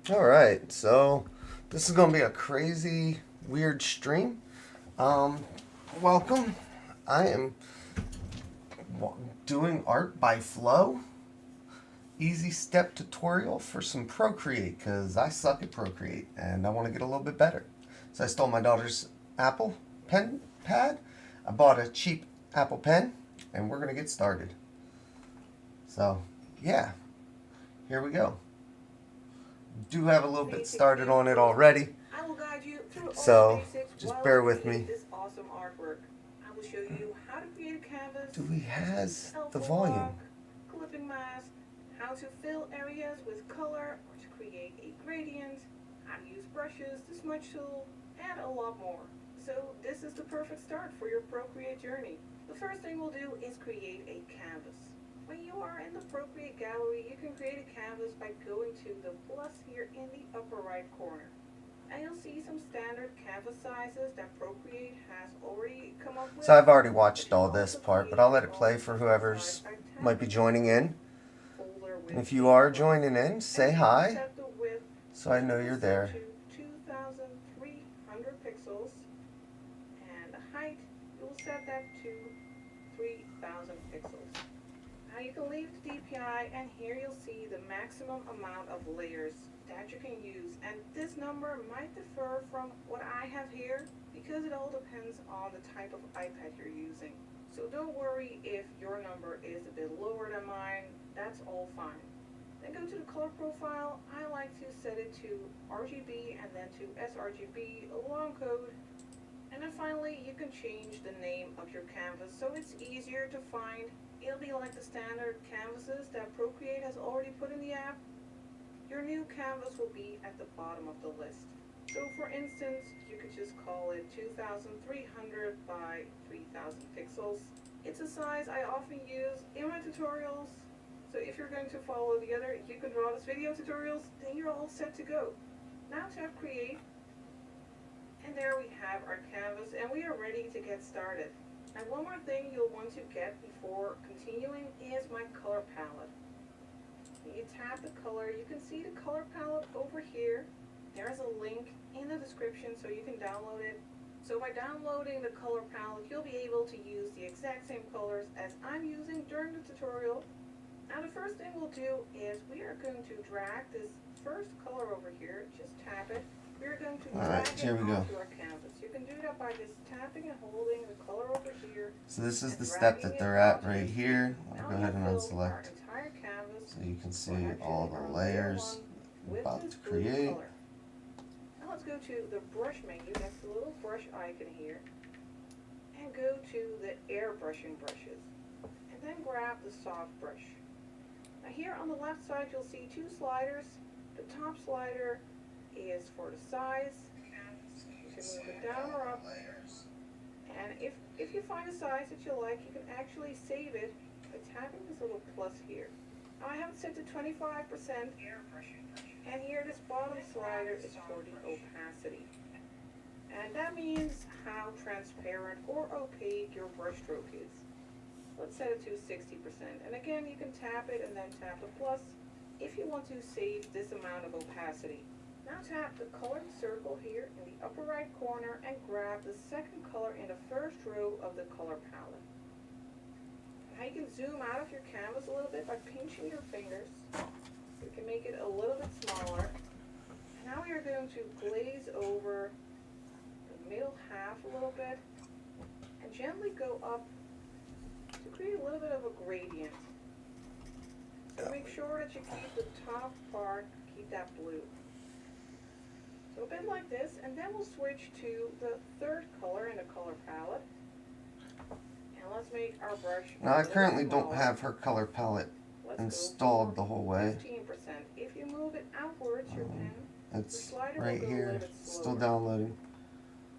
All right, so this is going to be a crazy, weird stream. Um, Welcome. I am doing art by flow. Easy step tutorial for some Procreate because I suck at Procreate and I want to get a little bit better. So I stole my daughter's Apple pen pad. I bought a cheap Apple pen and we're going to get started. So, yeah, here we go. Do have a little bit started on it already. I will guide you through all the So basics just while bear you with create me. this awesome artwork. I will show you how to create a canvas, Do we has the helpful volume? block, clipping mask, how to fill areas with color or to create a gradient, how to use brushes, the smudge tool, and a lot more. So this is the perfect start for your Procreate journey. The first thing we'll do is create a canvas. When you are in the Procreate gallery, you can create a canvas by going to the plus here in the upper right corner. And you'll see some standard canvas sizes that Procreate has already come up with. So I've already But watched you can all this also part, but create I'll let your it own play for custom size whoever's by might be tapping joining on in. the folder And with if you a are brush. joining in, And say here we'll hi set the width, so I know we'll you're set there. to 2,300 pixels. And the height, you'll set that to 3,000 pixels. Now you can leave the DPI and here you'll see the maximum amount of layers that you can use. And this number might differ from what I have here because it all depends on the type of iPad you're using. So don't worry if your number is a bit lower than mine, that's all fine. Then go to the color profile. I like to set it to RGB and then to sRGB, a long code. And then finally, you can change the name of your canvas so it's easier to find. It'll be like the standard canvases that Procreate has already put in the app. Your new canvas will be at the bottom of the list. So for instance, you could just call it 2300 by 3000 pixels. It's a size I often use in my tutorials. So if you're going to follow the other You Can Draw This video tutorials, then you're all set to go. Now tap Create. And there we have our canvas and we are ready to get started. And one more thing you'll want to get before continuing is my color palette. You tap the color, you can see the color palette over here. There's a link in the description so you can download it. So by downloading the color palette, you'll be able to use the exact same colors as I'm using during the tutorial. Now the first thing we'll do is we are going to drag this first color over here, just tap it. We're going to drag it here we go. onto our canvas. You can do that by just tapping and holding the color over here. So this is and the step dragging that it they're at onto right the here. sheet. I'll Now go we ahead have and filled our unselect entire canvas. so you can see We're actually all the on layer layers one I'm with about this to blue create. color. Now let's go to the brush menu. That's the little brush icon here. And go to the airbrushing brushes. And then grab the soft brush. Now here on the left side you'll see two sliders. The top slider is for the size. You can move it down or up. And if you find a size that you like, you can actually save it by tapping this little plus here. Now I have it set to 25%. And here this bottom slider is for the opacity. And that means how transparent or opaque your brush stroke is. Let's set it to 60%. And again, you can tap it and then tap the plus if you want to save this amount of opacity. Now tap the colored circle here in the upper right corner and grab the second color in the first row of the color palette. Now you can zoom out of your canvas a little bit by pinching your fingers. You can make it a little bit smaller. And now we are going to glaze over the middle half a little bit and gently go up to create a little bit of a gradient. So make sure that you keep the top part, keep that blue. So a bit like this, and then we'll switch to the third color in the color palette. And let's make our brush Now I currently don't have her color palette Let's installed the whole way. 15%. If you move it outwards, your pen, It's slider will right go a here, little bit still slower. downloading.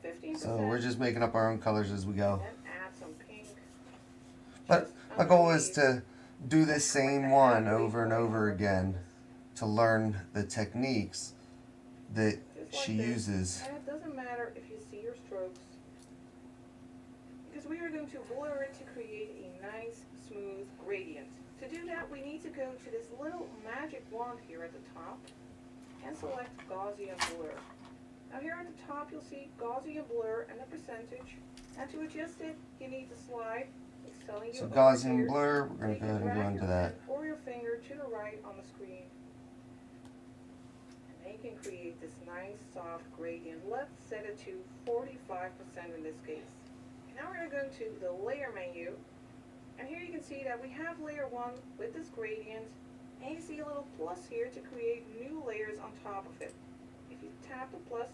15%. So we're just making up our own colors as we go. Then add some pink. But just my goal is underneath. to do this same one over and over again to learn the techniques that Just she like this. uses. And it doesn't matter if you see your strokes, because we are going to blur it to create a nice, smooth gradient. To do that, we need to go to this little magic wand here at the top, and select Gaussian blur. Now here at the top you'll see Gaussian blur and the percentage. And to adjust it, you need to slide. It's telling you So over Gaussian here. blur, we're going You to go can ahead and go drag into your that. pen or your finger to the right on the screen. And then you can create this nice soft gradient. Let's set it to 45% in this case. And now we're going to go into the layer menu. And here you can see that we have layer 1 with this gradient. And you see a little plus here to create new layers on top of it. If you tap the plus,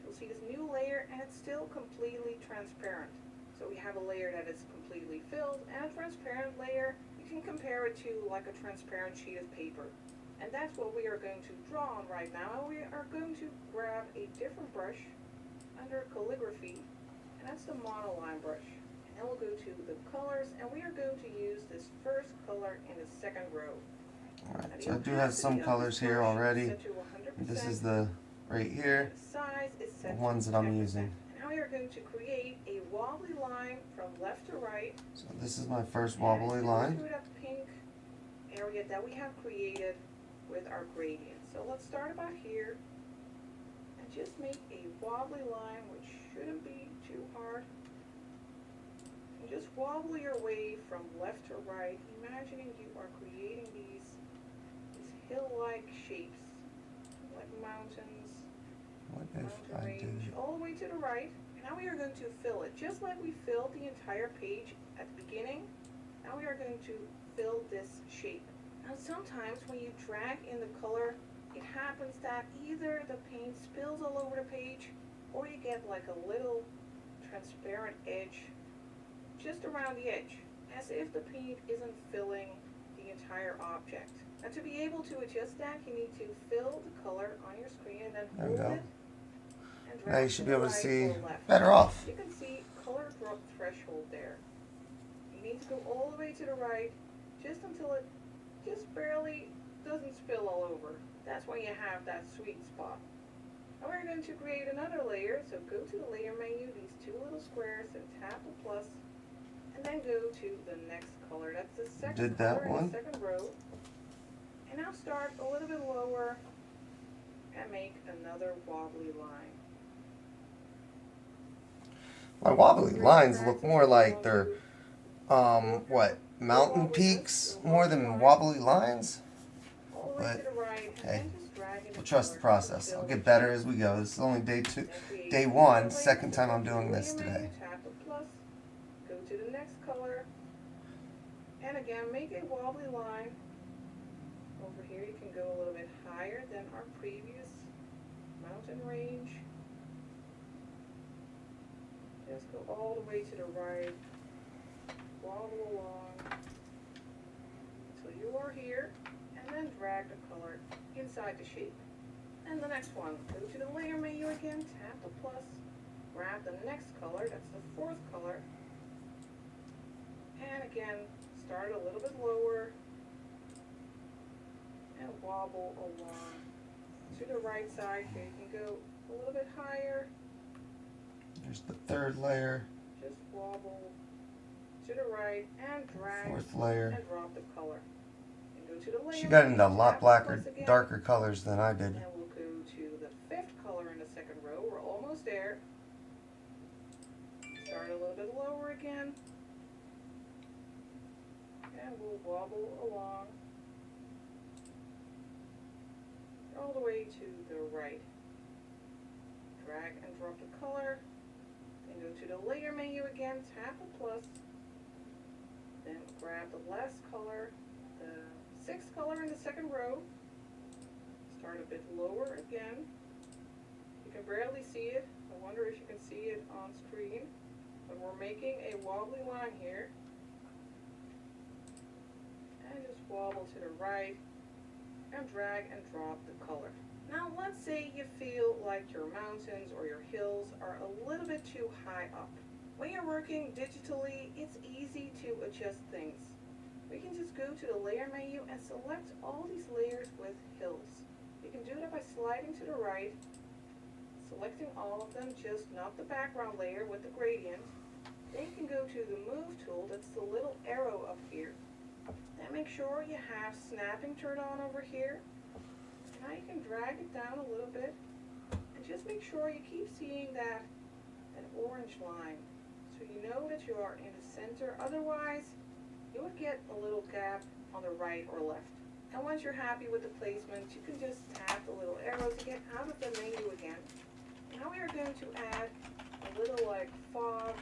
you'll see this new layer and it's still completely transparent. So we have a layer that is completely filled and a transparent layer. You can compare it to like a transparent sheet of paper. And that's what we are going to draw on right now. We are going to grab a different brush under calligraphy, and that's the monoline brush. And then we'll go to the colors, and we are going to use this first color in the second row. Alright, so I do have some colors here already. This is the right here, the size is set the ones that I'm 10%. using. And now we are going to create a wobbly line from left to right. So this is my first wobbly line. Through that pink area that we have created with our gradient. So let's start about here and just make a wobbly line, which shouldn't be too hard. And just wobble your way from left to right, imagining you are creating these hill-like shapes, like mountains, What if mountain I range, did? all the way to the right. And now we are going to fill it, just like we filled the entire page at the beginning. Now we are going to fill this shape. Now sometimes when you drag in the color, it happens that either the paint spills all over the page, or you get like a little transparent edge just around the edge, as if the paint isn't filling the entire object. Now to be able to adjust that, you need to fill the color on your screen and then There we hold go. it and drag Now you to should the be able to right see or left. better off. You can see color drop threshold there. You need to go all the way to the right, just until it just barely doesn't spill all over. That's when you have that sweet spot. Now we're going to create another layer, so go to the layer menu, these two little squares, and tap the plus, and then go to the next color. That's the second Did that color in one. the second row. And now start a little bit lower and make another wobbly line. My wobbly lines look more like they're, what, mountain peaks more than wobbly lines? All the way to But, the right, hey, and then just drag in we'll trust the color. process. I'll Fill get the better shape. as we go. This is only day Create one, another second layer. time I'm doing Layer this menu, today. Tap the plus, go to the next color, and again make a wobbly line. Over here you can go a little bit higher than our previous mountain range. Just go all the way to the right, wobble along until you are here, and then drag the color inside the shape. And the next one, go to the layer menu again, tap the plus, grab the next color, that's the fourth color, and again, start a little bit lower, and wobble along to the right side here. You can go a little bit higher, There's the third layer, just wobble to the right, and drag fourth layer. and drop the color. And go to the layer She got menu, into a tap lot the blacker, plus again, darker colors than I did. and we'll go to the fifth color in the second row. We're almost there. Start a little bit lower again. And we'll wobble along all the way to the right. Drag and drop the color. Then go to the layer menu again, tap the plus. Then grab the last color, the sixth color in the second row. Start a bit lower again. You can barely see it. I wonder if you can see it on screen. But we're making a wobbly line here. And just wobble to the right and drag and drop the color. Now let's say you feel like your mountains or your hills are a little bit too high up. When you're working digitally, it's easy to adjust things. We can just go to the layer menu and select all these layers with hills. You can do that by sliding to the right, selecting all of them, just not the background layer with the gradient. Then you can go to the move tool, that's the little arrow up here. Then make sure you have snapping turned on over here. Now you can drag it down a little bit and just make sure you keep seeing that orange line so you know that you are in the center. Otherwise, you would get a little gap on the right or left. And once you're happy with the placement, you can just tap the little arrow to get out of the menu again. Now we are going to add a little like fog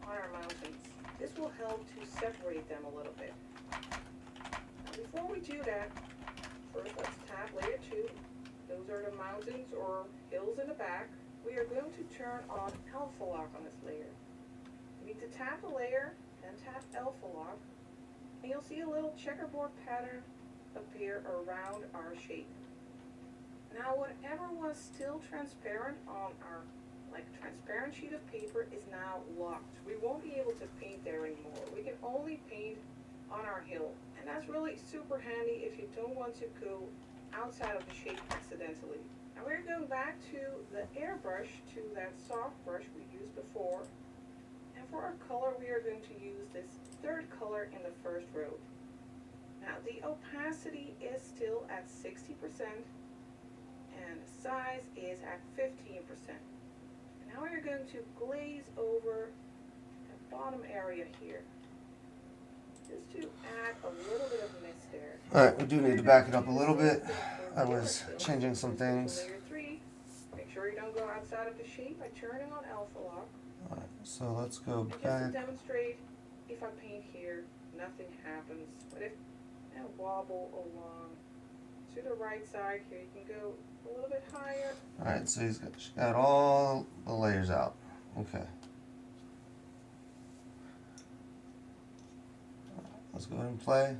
on our mountains. This will help to separate them a little bit. Now before we do that, first let's tap layer 2. Those are the mountains or hills in the back. We are going to turn on alpha lock on this layer. You need to tap the layer, then tap alpha lock, and you'll see a little checkerboard pattern appear around our shape. Now whatever was still transparent on our transparent sheet of paper is now locked. We won't be able to paint there anymore. We can only paint on our hill. And that's really super handy if you don't want to go outside of the shape accidentally. Now we're going back to the airbrush, to that soft brush we used before. And for our color, we are going to use this third color in the first row. Now the opacity is still at 60% and the size is at 15%. Now we're going to glaze over the bottom area here, just to add a little bit of mist there. Alright, we do need to back it up a little bit. I was changing some things. Layer 3, make sure you don't go outside of the shape by turning on alpha lock. Alright, so let's go And just to back. demonstrate, if I paint here, nothing happens. But if I wobble along to the right side here, you can go a little bit higher. Alright, so she's got all the layers out. Okay. Let's go ahead and play.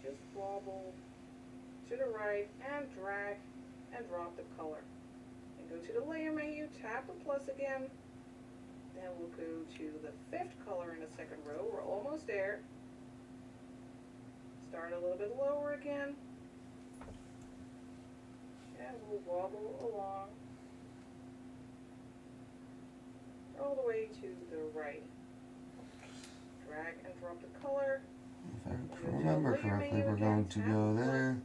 Just wobble to the right and drag and drop the color. And go to the layer menu, tap the plus again. Then we'll go to the 5th color in the second row. We're almost there. Start a little bit lower again. And we'll wobble along all the way to the right. Drag and drop the color. If I remember correctly, we're going to go there,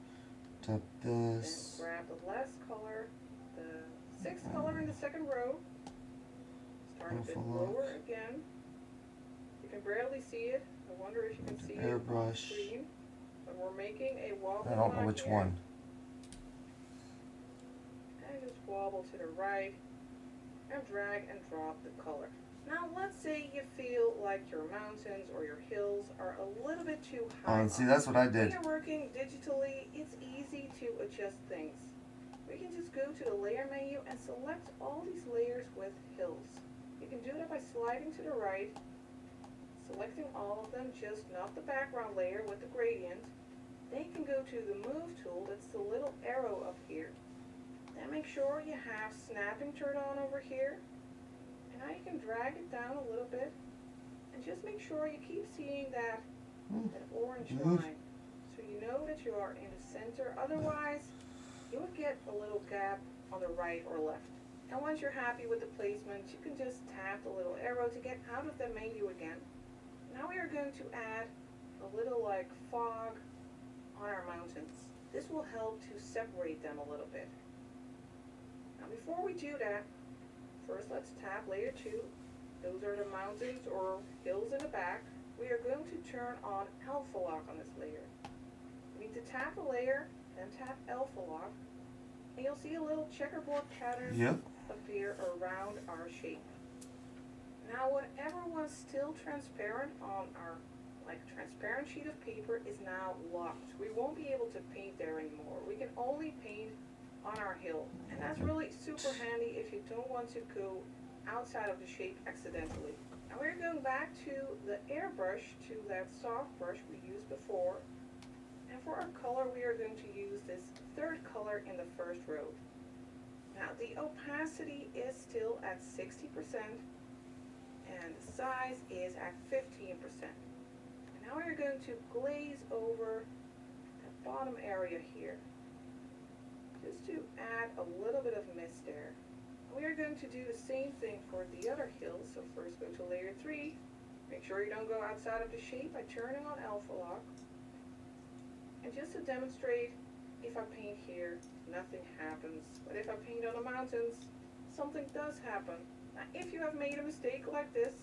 tap this. And grab the last color, the 6th color in the second row. Start a bit lower again. You can barely see it. I wonder if you can see it on the Airbrush. screen. But we're making a wobble. I don't know which one. And just wobble to the right and drag and drop the color. Now let's say you feel like your mountains or your hills are a little bit too high. See, that's what I When did. you're working digitally, it's easy to adjust things. We can just go to the layer menu and select all these layers with hills. You can do that by sliding to the right, selecting all of them, just not the background layer with the gradient. Then you can go to the move tool, that's the little arrow up here. Then make sure you have snapping turned on over here. And now you can drag it down a little bit. And just make sure you keep seeing that orange line. So you know that you are in the center. Otherwise, you would get a little gap on the right or left. And once you're happy with the placement, you can just tap the little arrow to get out of the menu again. Now we are going to add a little like fog on our mountains. This will help to separate them a little bit. Now before we do that, first let's tap layer 2. Those are the mountains or hills in the back. We are going to turn on alpha lock on this layer. We need to tap a layer, then tap alpha lock, and you'll see a little checkerboard pattern appear around our shape. Now whatever was still transparent on our transparent sheet of paper is now locked. We won't be able to paint there anymore. We can only paint on our hill. And that's really super handy if you don't want to go outside of the shape accidentally. Now we're going back to the airbrush, to that soft brush we used before. And for our color, we are going to use this 3rd color in the first row. Now the opacity is still at 60% and the size is at 15%. Now we're going to glaze over the bottom area here, just to add a little bit of mist there. We are going to do the same thing for the other hills. So first go to layer 3. Make sure you don't go outside of the shape by turning on alpha lock. And And just to demonstrate, if I paint here, nothing happens. But if I paint on the mountains, something does happen. Now, if you have made a mistake like this,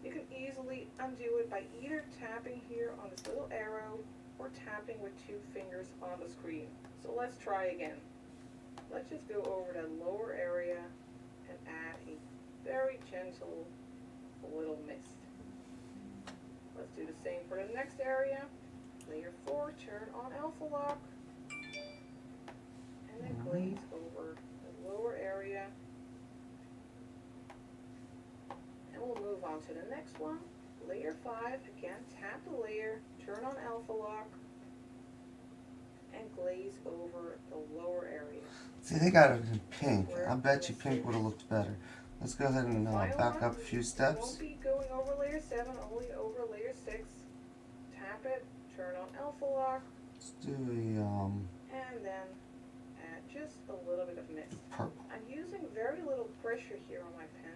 you can easily undo it by either tapping here on this little arrow or tapping with 2 fingers on the screen. So let's try again. Let's just go over that lower area and add a very gentle little mist. Let's do the same for the next area. Layer 4, turn on alpha lock, and then glaze over the lower area. And we'll move on to the next one. Layer 5, again, tap the layer, turn on alpha lock, and glaze over the lower area. See, they got it in pink. I bet you pink would have looked better. Let's go ahead and back up a few steps. Won't be going over layer 7, only over layer 6. Tap it, turn on alpha lock. Let's do a And then add just a little bit of mist. purple. I'm using very little pressure here on my pen.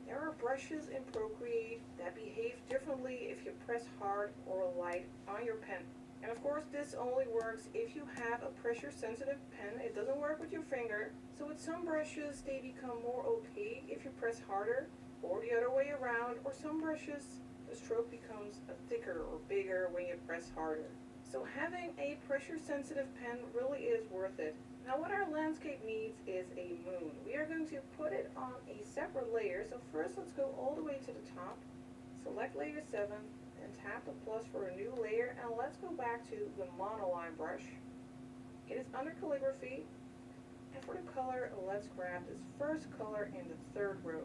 There are brushes in Procreate that behave differently if you press hard or light on your pen. And of course this only works if you have a pressure sensitive pen. It doesn't work with your finger. So with some brushes they become more opaque if you press harder, or the other way around, or some brushes the stroke becomes thicker or bigger when you press harder. So having a pressure sensitive pen really is worth it. Now what our landscape needs is a moon. We are going to put it on a separate layer. So first let's go all the way to the top. Select layer 7 and tap the plus for a new layer, and let's go back to the monoline brush. It is under calligraphy, and for the color let's grab this first color in the 3rd row.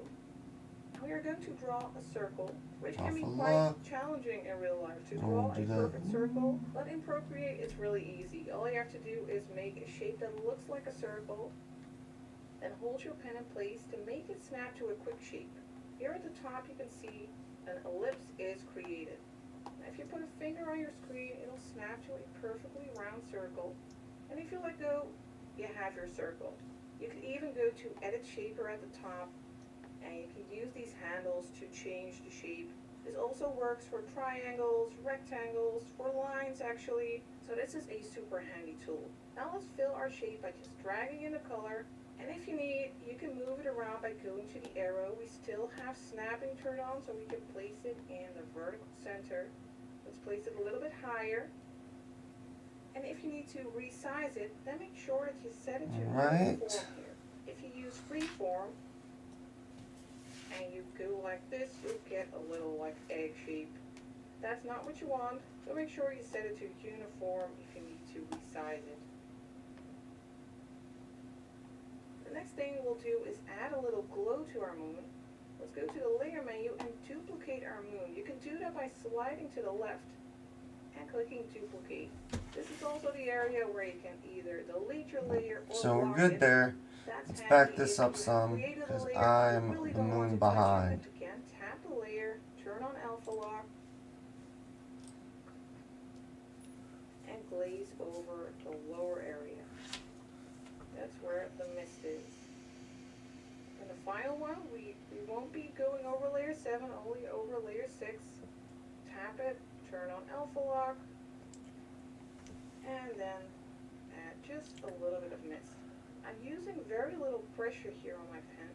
We are going to draw a circle, which can be quite challenging in real life to draw a perfect circle, but in Procreate it's really easy. All you have to do is make a shape that looks like a circle, and hold your pen in place to make it snap to a quick shape. Here at the top you can see an ellipse is created. Now if you put a finger on your screen, it'll snap to a perfectly round circle, and if you let go, you have your circle. You can even go to Edit Shaper at the top, and you can use these handles to change the shape. This also works for triangles, rectangles, for lines actually, so this is a super handy tool. Now let's fill our shape by just dragging in the color, and if you need, you can move it around by going to the arrow. We still have snapping turned on, so we can place it in the vertical center. Let's place it a little bit higher. And if you need to resize it, then make sure that you set it to freeform here. If you use freeform, and you go like this, you'll get a little like egg shape. That's not what you want, so make sure you set it to uniform if you need to resize it. The next thing we'll do is add a little glow to our moon. Let's go to the layer menu and duplicate our moon. You can do that by sliding to the left and clicking duplicate. This is also the area where you can either delete your layer or So we're lock good it. there. That's Let's handy back if this you up have some created a because layer, I'm you really the don't want moon to touch it. behind. Again, tap the layer, turn on alpha lock, and glaze over the lower area. That's where the mist is. And the final one, we won't be going over layer 7, only over layer 6. Tap it, turn on alpha lock, and then add just a little bit of mist. I'm using very little pressure here on my pen.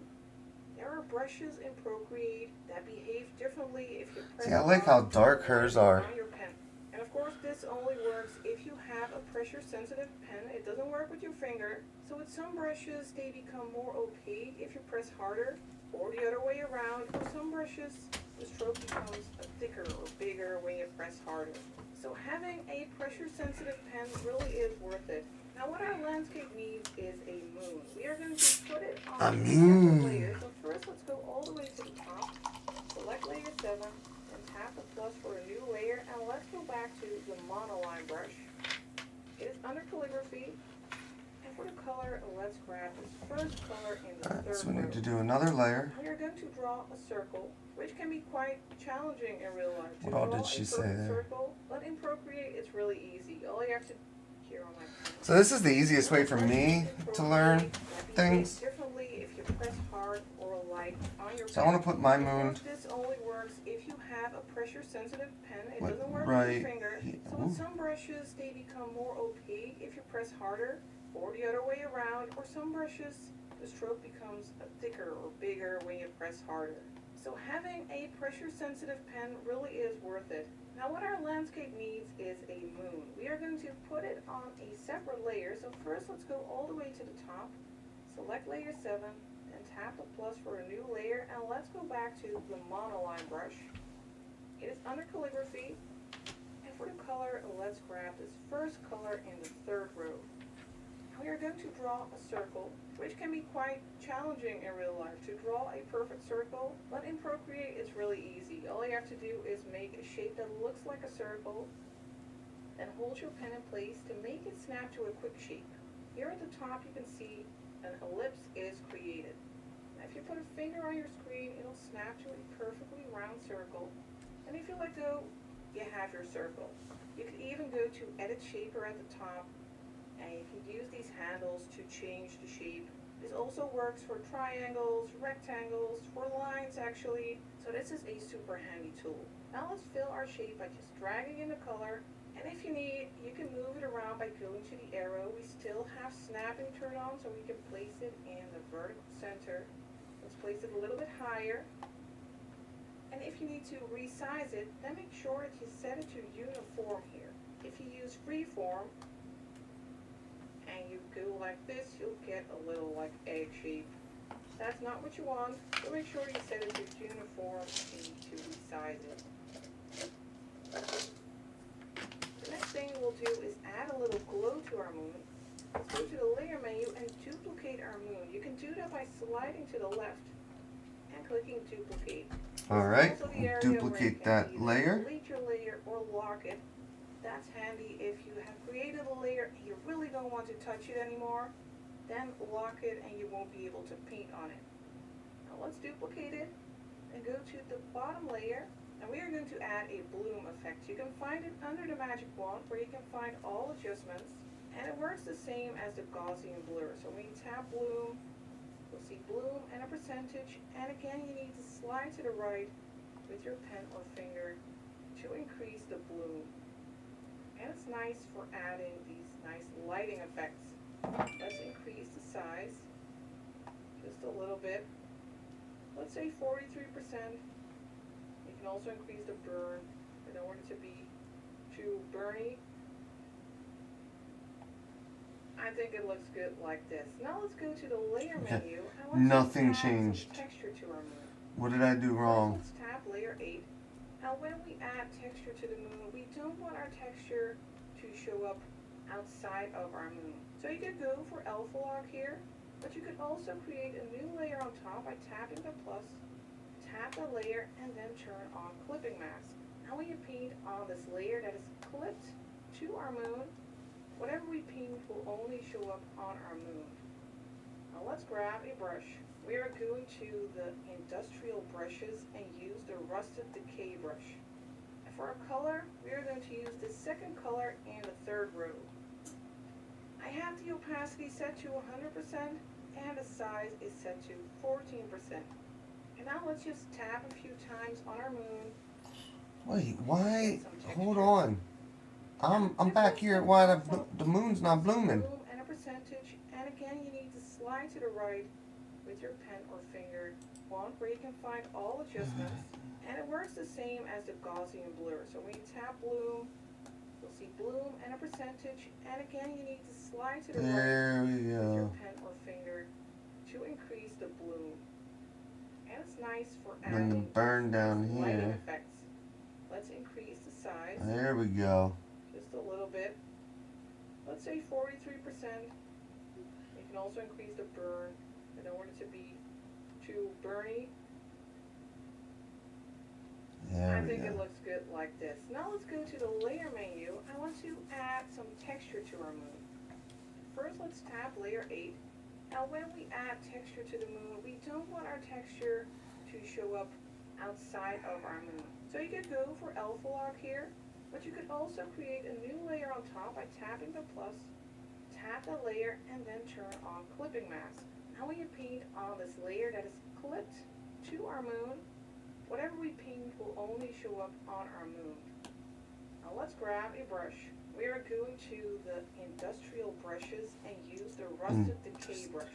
There are brushes in Procreate that behave differently if you press See, I like how dark hers are. on your pen. And of course this only works if you have a pressure sensitive pen. It doesn't work with your finger. So with some brushes they become more opaque if you press harder, or the other way around. For some brushes the stroke becomes thicker or bigger when you press harder. So having a pressure sensitive pen really is worth it. Now what our landscape needs is a moon. We are going to put it on a separate layer. So first let's go all the way to the top. Select layer 7 and tap the plus for a new layer, and let's go back to the monoline brush. It is under calligraphy, and for the color let's grab this first color in the 3rd row. So we need to do another layer. We are going to draw a circle, which can be quite challenging in real life. What all did she say there? Circle, but in Procreate it's really easy. All you have to here on my pen. So this is the easiest way for me to learn things. Differently if you press hard or light on your pen. So I want to put my moon This only works if you have a pressure sensitive pen. It like doesn't work with right your finger. So Now with some brushes, they become more opaque if you press harder, or the other way around, or some brushes, the stroke becomes thicker or bigger when you press harder. So having a pressure sensitive pen really is worth it. Now what our landscape needs is a moon. We are going to put it on a separate layer. So first let's go all the way to the top, select layer 7, and tap the plus for a new layer, and let's go back to the monoline brush. It is under calligraphy, and for the color, let's grab this first color in the third row. We are going to draw a circle, which can be quite challenging in real life to draw a perfect circle, but in Procreate it's really easy. All you have to do is make a shape that looks like a circle, then hold your pen in place to make it snap to a quick shape. Here at the top you can see an ellipse is created. Now if you put a finger on your screen, it'll snap to a perfectly round circle, and if you let go, you have your circle. You can even go to Edit Shaper at the top, and you can use these handles to change the shape. This also works for triangles, rectangles, for lines actually, so this is a super handy tool. Now let's fill our shape by just dragging in the color, and if you need, you can move it around by going to the arrow. We still have snapping turned on, so we can place it in the vertical center. Let's place it a little bit higher. And if you need to resize it, then make sure that you set it to uniform here. If you use freeform and you go like this, you'll get a little like egg shape. That's not what you want, so make sure you set it to uniform if you need to resize it. The next thing we'll do is add a little glow to our moon. Let's go to the layer menu and duplicate our moon. You can do that by sliding to the left and clicking duplicate. Alright, duplicate that layer. Delete your layer or lock it. That's handy if you have created a layer and you really don't want to touch it anymore. Then lock it and you won't be able to paint on it. Now let's duplicate it and go to the bottom layer, and we are going to add a bloom effect. You can find it under the magic wand where you can find all adjustments, and it works the same as the Gaussian blur. So when you tap bloom, you'll see bloom and a percentage, and again you need to slide to the right with your pen or finger to increase the bloom. And it's nice for adding these nice lighting effects. Let's increase the size just a little bit. Let's say 43%. You can also increase the burn. I don't want it to be too burny. I think it looks good like this. Now let's go to the layer menu. I want Nothing to add changed. some texture to our moon. What did I do wrong? Let's tap layer 8. Now when we add texture to the moon, we don't want our texture to show up outside of our moon. So you could go for alpha lock here, but you could also create a new layer on top by tapping the plus, tap the layer, and then turn on clipping mask. Now when you paint on this layer that is clipped to our moon, whatever we paint will only show up on our moon. Now let's grab a brush. We are going to the industrial brushes and use the rusted decay brush. And for our color, we are going to use the second color in the third row. I have the opacity set to 100% and the size is set to 14%. And now let's just tap a few times on our moon. Wait, why? Hold on. I'm back here. Why the moon's not blooming? Bloom and a percentage, and again you need to slide to the right with your pen or finger wand where you can find all adjustments, and it works the same as the Gaussian blur. So when you tap bloom, you'll see bloom and a percentage, and again you need to slide to the right There we with your go. pen or finger to increase the bloom. And it's nice for And then the adding burn down lighting here. effects. Let's increase the size There we go. just a little bit. Let's say 43%. You can also increase the burn. I don't want it to be too burny. There I we think it go. looks good like this. Now let's go to the layer menu. I want to add some texture to our moon. First let's tap layer 8. Now when we add texture to the moon, we don't want our texture to show up outside of our moon. So you could go for alpha lock here, but you could also create a new layer on top by tapping the plus, tap the layer, and then turn on clipping mask. Now when you paint on this layer that is clipped to our moon, whatever we paint will only show up on our moon. Now let's let's grab a brush. We are going to the industrial brushes and use the rusted decay brush.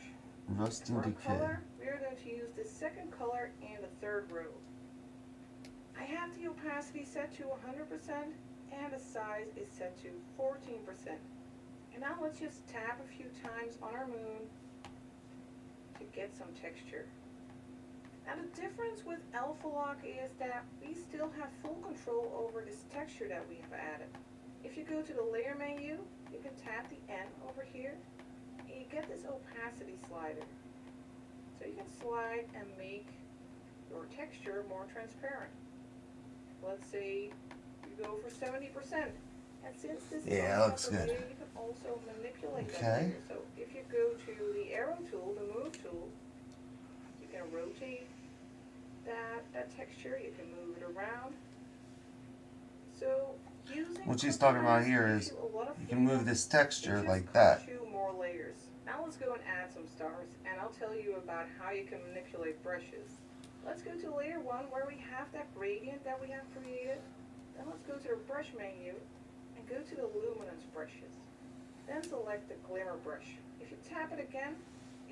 Rust and For our decay. color, we are going to use the second color in the third row. I have the opacity set to 100% and the size is set to 14%. And now let's just tap a few times on our moon to get some texture. Now the difference with Alpha Lock is that we still have full control over this texture that we have added. If you go to the layer menu, you can tap the N over here and you get this opacity slider. So you can slide and make your texture more transparent. Let's say you go for 70%. And since this is looks good. layer, you can also manipulate that Okay. layer. So if you go to the arrow tool, the move tool, you can rotate that texture, you can move it around. So using What she's talking about here is you can move this texture like that. 2 more layers. Now let's go and add some stars, and I'll tell you about how you can manipulate brushes. Let's go to layer 1 where we have that gradient that we have created. Then let's go to the brush menu and go to the luminance brushes. Then select the glimmer brush. If you tap it again,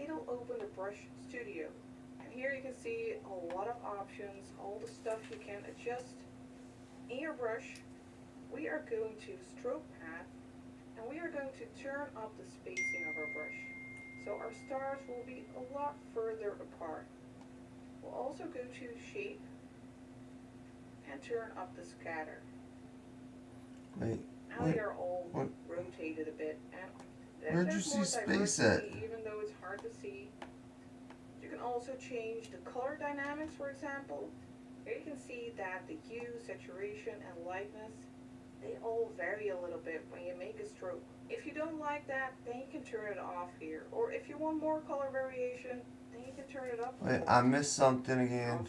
it'll open the brush studio. And here you can see a lot of options, all the stuff you can adjust in your brush. We are going to stroke path and we are going to turn up the spacing of our brush. So our stars will be a lot further apart. We'll also go to shape and turn up the scatter. Wait, Now they are all rotated a bit, and where'd you there's see more space diversity, even though it's hard to see. You can also change the color dynamics, for example. Here you can see that the hue, saturation, and lightness, they all vary a little bit when you make a stroke. If you don't like that, then you can turn it off here. Or if you want more color variation, then you can turn it up. wait, I missed something again.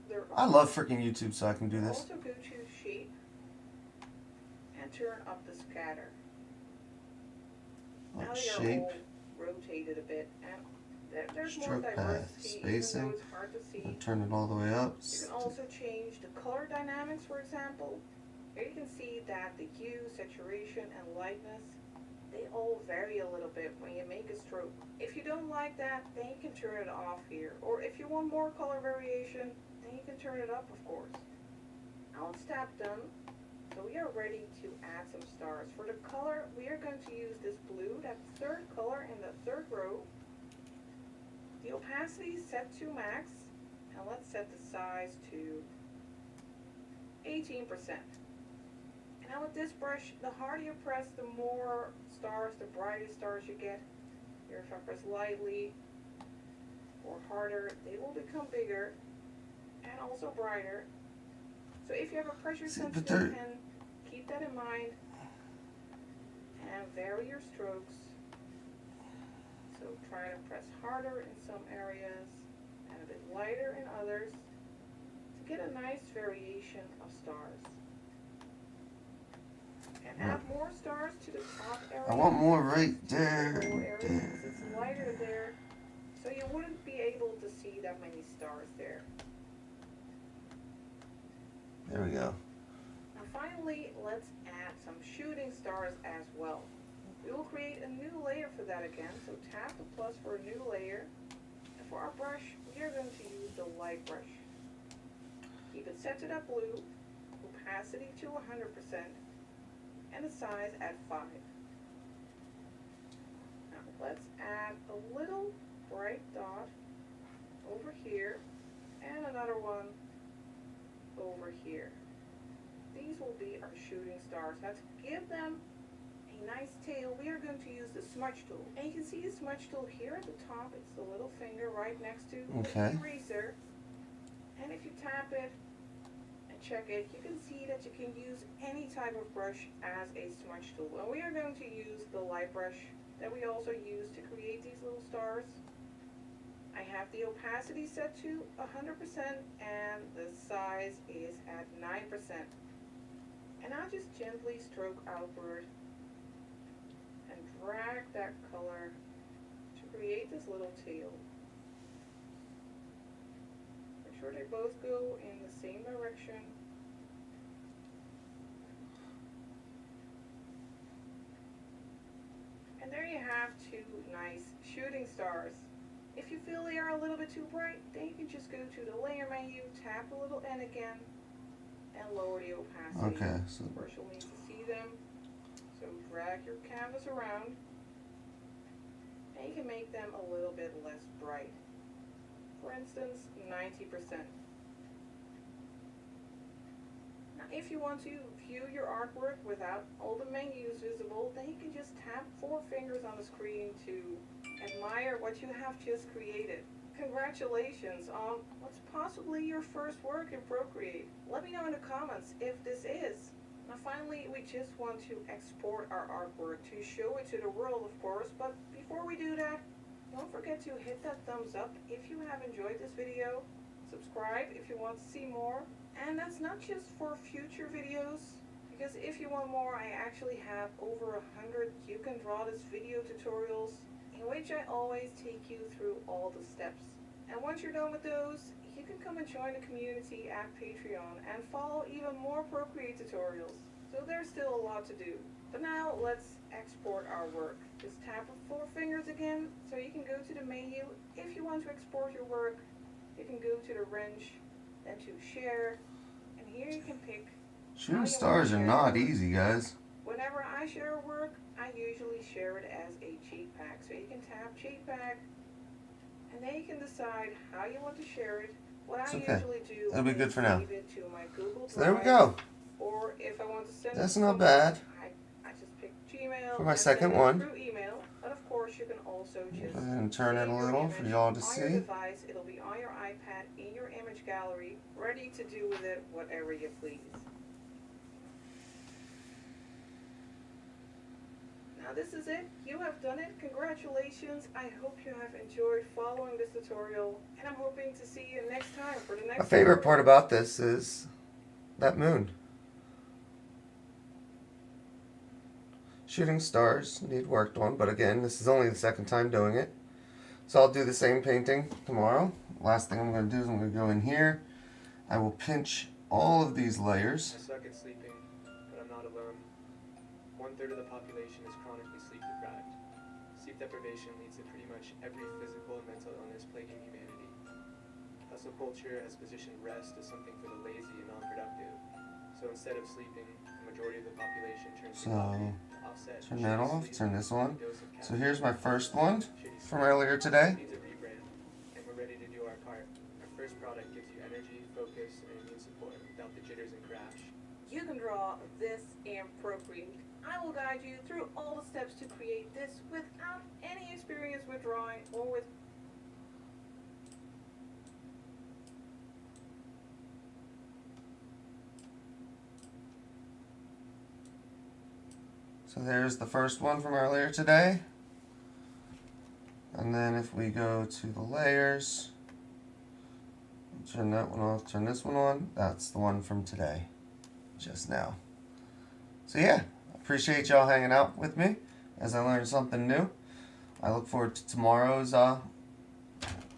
They're I love freaking YouTube, so I can do this. Also go to shape and turn up the scatter. Now they are Shape, all rotated a bit, and there's more stroke path, diversity, even spacing. though it's hard to see. Turn it all the way up. You can also change the color dynamics, for example. Here you can see that the hue, saturation, and lightness, they all vary a little bit when you make a stroke. If you don't like that, then you can turn it off here. Or if you want more color variation, then you can turn it up, of course. Now let's tap done. So we are ready to add some stars. For the color, we are going to use this blue, that third color in the third row. The opacity is set to max, and let's set the size to 18%. And now with this brush, the harder you press, the more stars, the brighter stars you get. Here if I press lightly or harder, they will become bigger and also brighter. So if you have a pressure sensitive pen, keep that in mind and vary your strokes. So try to press harder in some areas and a bit lighter in others to get a nice variation of stars. And add more stars to the top area. I want more right there. Since it's lighter there, so you wouldn't be able to see that many stars there. There we go. Now finally, let's add some shooting stars as well. We will create a new layer for that again, so tap the plus for a new layer. And for our brush, we are going to use the light brush. Keep it set to that blue, opacity to 100%, and the size at 5. Now let's add a little bright dot over here, and another one over here. These will be our shooting stars. Now to give them a nice tail, we are going to use the smudge tool. And you can see the smudge tool here at the top. It's the little finger right next to the eraser. And if you tap it and check it, you can see that you can use any type of brush as a smudge tool. And we are going to use the light brush that we also use to create these little stars. I have the opacity set to 100% and the size is at 9%. And I'll just gently stroke outward and drag that color to create this little tail. Make sure they both go in the same direction. have two nice shooting stars. If you feel they are a little bit too bright, then you can just go to the layer menu, tap a little N again, and lower the opacity. Okay, so of course you'll need to see them. So drag your canvas around, and you can make them a little bit less bright. For instance, 90%. Now if you want to view your artwork without all the menus visible, then you can just tap 4 fingers on the screen to admire what you have just created. Congratulations on what's possibly your first work in Procreate. Let me know in the comments if this is. Now finally, we just want to export our artwork to show it to the world, of course, but before we do that, don't forget to hit that thumbs up if you have enjoyed this video, subscribe if you want to see more, and that's not just for future videos, because if you want more, I actually have over 100 You Can Draw This video tutorials, in which I always take you through all the steps. And once you're done with those, you can come and join the community at Patreon and follow even more Procreate tutorials. So there's still a lot to do. But now let's export our work. Just tap with 4 fingers again, so you can go to the menu. If you want to export your work, you can go to the wrench, then to share, and here you can pick. shooting stars are not easy, guys. Whenever I share a work, I usually share it as a JPEG. So you can tap JPEG, and then you can decide how you want to share it. What I usually do That'll be good for now. save it to my Google Drive. So there we go. Or if I want to send That's it to not someone, bad. I just pick Gmail For my and second send it one. through email. But of course, you can also just Go ahead and turn it save a your little for image y'all to on see. your device. It'll be on your iPad in your image gallery, ready to do with it whatever you please. Now this is it. You have done it. Congratulations. I hope you have enjoyed following this tutorial, and I'm hoping to see you next time for the next My favorite tutorial. part about this is that moon. Shooting stars need worked on, but again, this is only the second time doing it. So I'll do the same painting tomorrow. Last thing I'm going to do is I'm going to go in here. I will pinch all of these layers. I suck at sleeping, but I'm not alone. 1/3 of the population is chronically sleep deprived. Sleep deprivation leads to pretty much every physical and mental illness plaguing humanity. Hustle culture has positioned rest as something for the lazy and non-productive. So instead of sleeping, the majority of the population turns to coffee to offset Turn that shitty off, sleep turn this with a on. dose of So caffeine. here's my first one Shitty from sleep earlier today. needs a rebrand, and we're ready to do our part. Our first product gives you energy, focus, and immune support without the jitters and crash. You can draw this in Procreate. I will guide you through all the steps to create this without any experience with drawing or with So there's the first one from earlier today. And then if we go to the layers, turn that one off, turn this one on, that's the one from today, just now. So yeah, appreciate y'all hanging out with me as I learned something new. I look forward to tomorrow's, I'm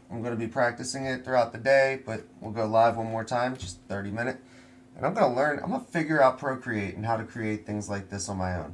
going to be practicing it throughout the day, but we'll go live one more time, just 30 minutes. And I'm going to figure out Procreate and how to create things like this on my own.